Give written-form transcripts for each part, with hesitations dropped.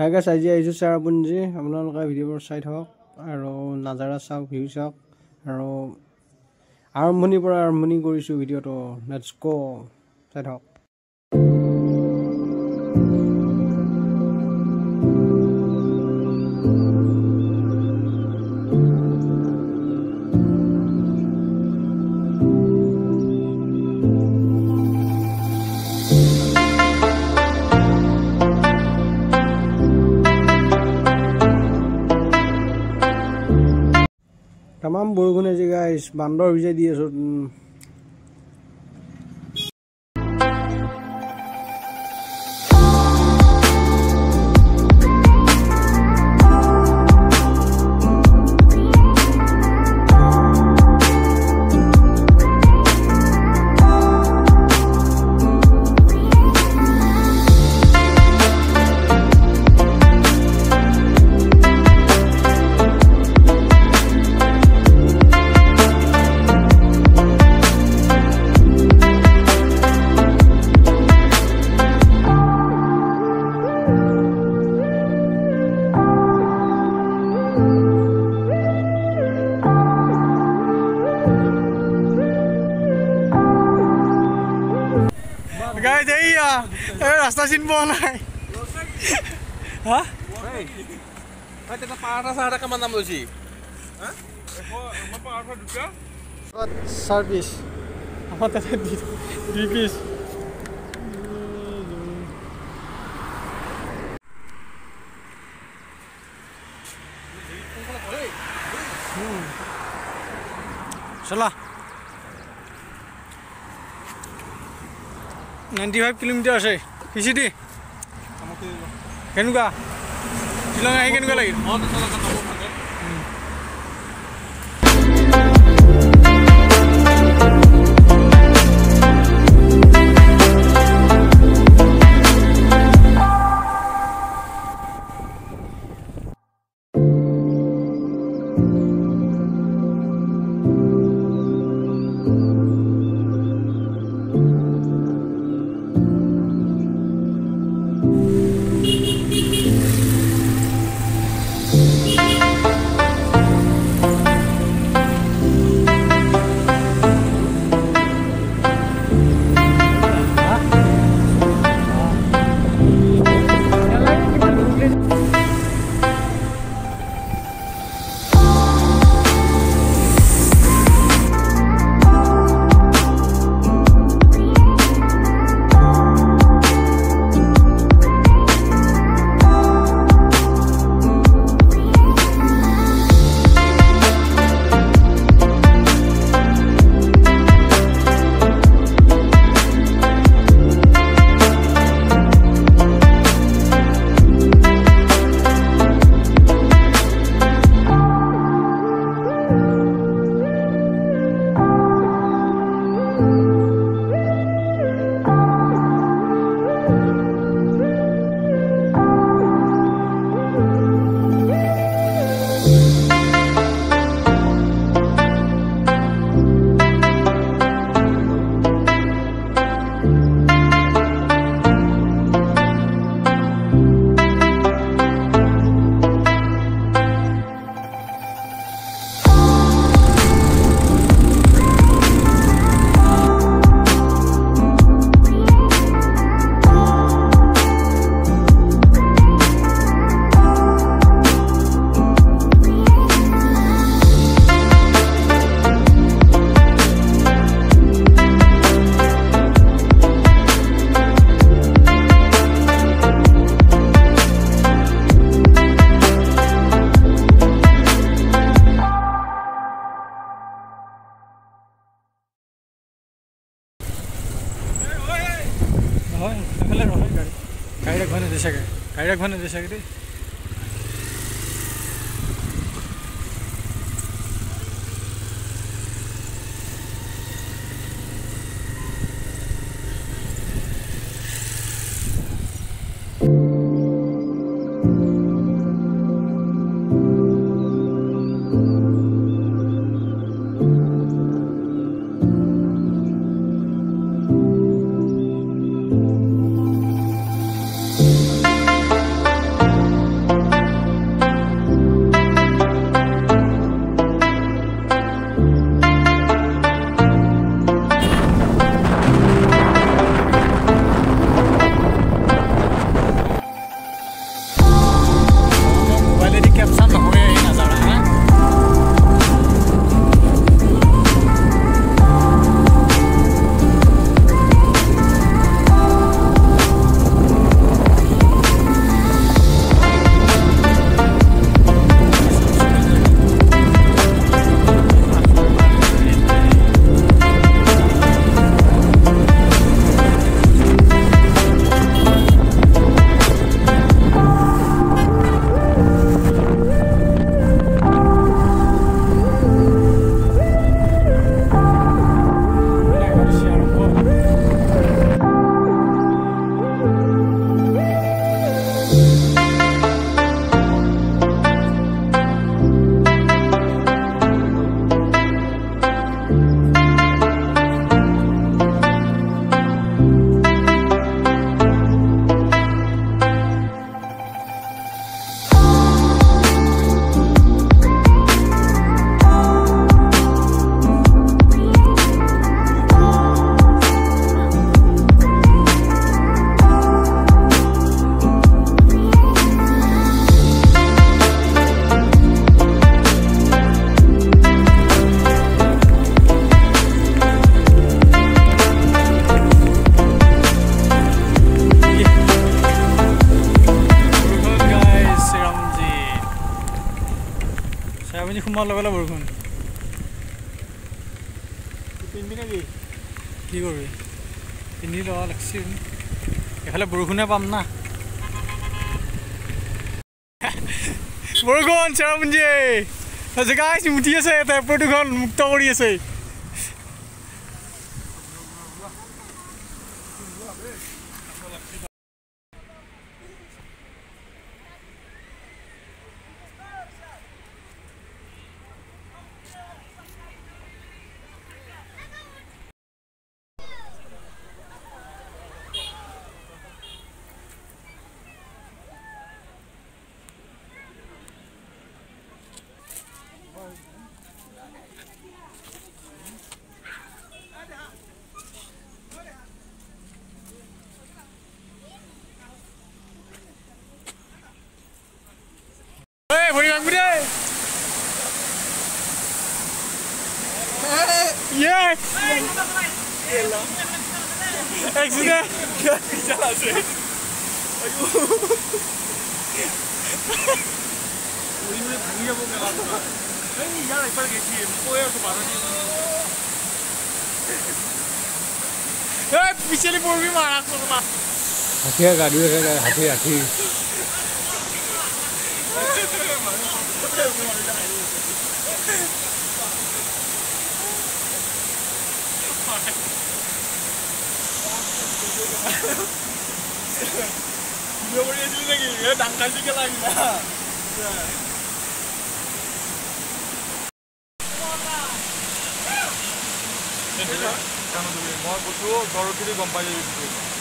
Hi guys আজি আহিছোঁ চেৰাপুঞ্জী আপোনালোকে ভিডিঅ'বোৰ চাই থাকক আৰু নাজাৰা চাওক ভিউ চাওক আৰু আৰম্ভণিৰ পৰা আৰম্ভণি কৰিছোঁ ভিডিঅ'টো লেটছ গো চাই থাকক तमाम बरगुन আজি গাইস বান্দৰ ভিজাই দি আছো Guys, iya, rasta sin bola. Hah? Hey, kita parah sana kemana lu sih? Hah? Apa apa juga? Service. Apa tadi? Dipis. Salah. 95 kilometre আছে পিছিদি কেনুকা শিলং আহি কেনুকা লাগিল गाड़ी रखवाने दे सके সোমাৰ লগে লগে বৰষুণ পিন্ধবি নেকি কি কৰিবি পিন্ধি ল'ব লাগিছিল এফালে বৰষুণে পাম না বৰষুণ চেৰাপুঞ্জী জেগাই উঠি আছে ইয়াতে প্ৰদূষণ মুক্ত কৰি আছে ভৰি ভাঙবি দেই এক্সিডেণ্ট ভাঙি যাব মেলাটো ইয়াৰ একবাৰ গেছি কৈ আছো পিছলি পৰবি মাৰা হাতীয়ে গাড়ী হাতী হাতী ভিডিঅ' কৰি আছিলি নেকি ডাংকাজিকে লাগিলা মই কৈছো ঘৰত যদি গম পাই যাবি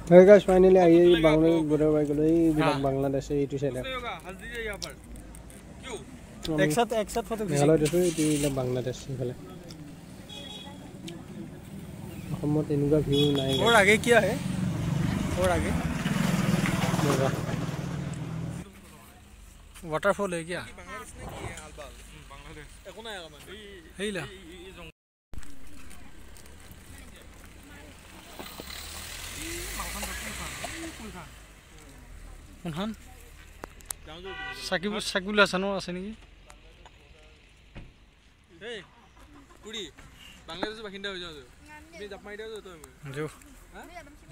Hey guys, finally I Bangladesh border by golo Bangladesh eighty seven. एक साथ photo Hello, this is Bangladesh. हम इनका व्यू नहीं और आगे क्या है और आगे वाटरफॉल है क्या हेला কোনখান সাকিবুল হাসানৰ আছে নেকি এই পুৰি বাংলাদেশৰ বাসিন্দা হৈ যাও তুমি জাপ মাৰি দিও তই জো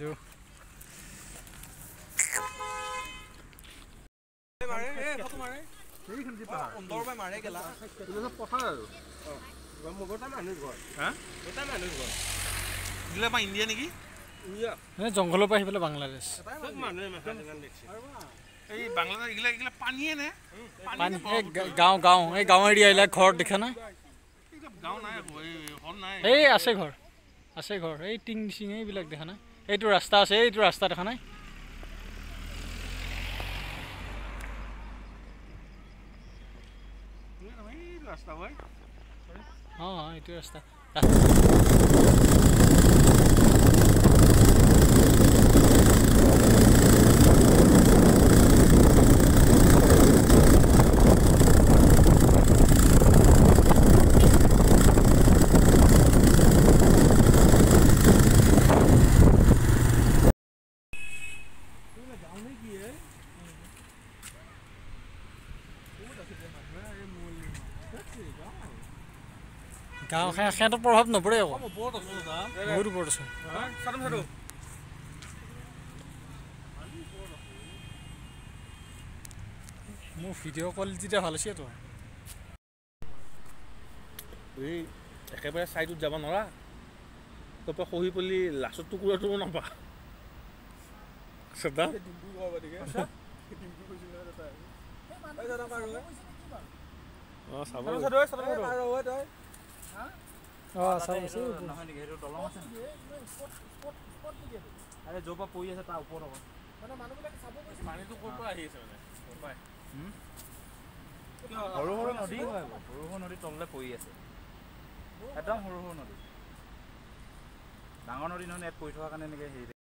জো মাৰে এ ফটো মাৰে এইখন যি পাহাৰ অন্দৰবাই মাৰে গেলা এইটো পথাৰ আৰু মগটা মানুহ ঘৰ হা এটা মানুহ ঘৰ দিলে বা ইণ্ডিয়া নেকি এই জংঘলৰ পৰা আহি পেলাই বাংলাদেশ মানুহে এই বাংলাদেশ এগুলা পানীয়ে নে পানী গাঁও এই গাঁও এৰিয়া এৰিয়া ঘৰ দেখা নাই গাঁও নাই ঘৰ নাই এই আছে ঘৰ এই টিং চিং এইবিলাক দেখা নাই এইটো ৰাস্তা আছে এইটো ৰাস্তা দেখা নাই ৰাস্তা হয় এইটো ৰাস্তা গাঁও সিহঁতৰ প্ৰভাৱ নপৰে আকৌ বহুত ওপৰত আছে মোৰ ভিডিঅ' কোৱালিটিটা ভাল আছে তো এই একেবাৰে চাইডত যাব নোৱাৰা তপে খহি পলি লাষ্টৰ টুকুৰাটো নাপা সদা অঁ চাব অঁ চাব নহয় নেকি সেইটো দলং আছে আৰে য'ৰ পৰা পৰি আছে তাৰ ওপৰত হ'ব পানীটো ক'ৰ পৰা আহি আছে মানে সৰু সৰু নদী হয় সৰু সৰু নদী তললৈ পৰি আছে একদম সৰু সৰু নদী ডাঙৰ নদী নহয় ইয়াত পৰি থকাৰ কাৰণে এনেকৈ হেৰি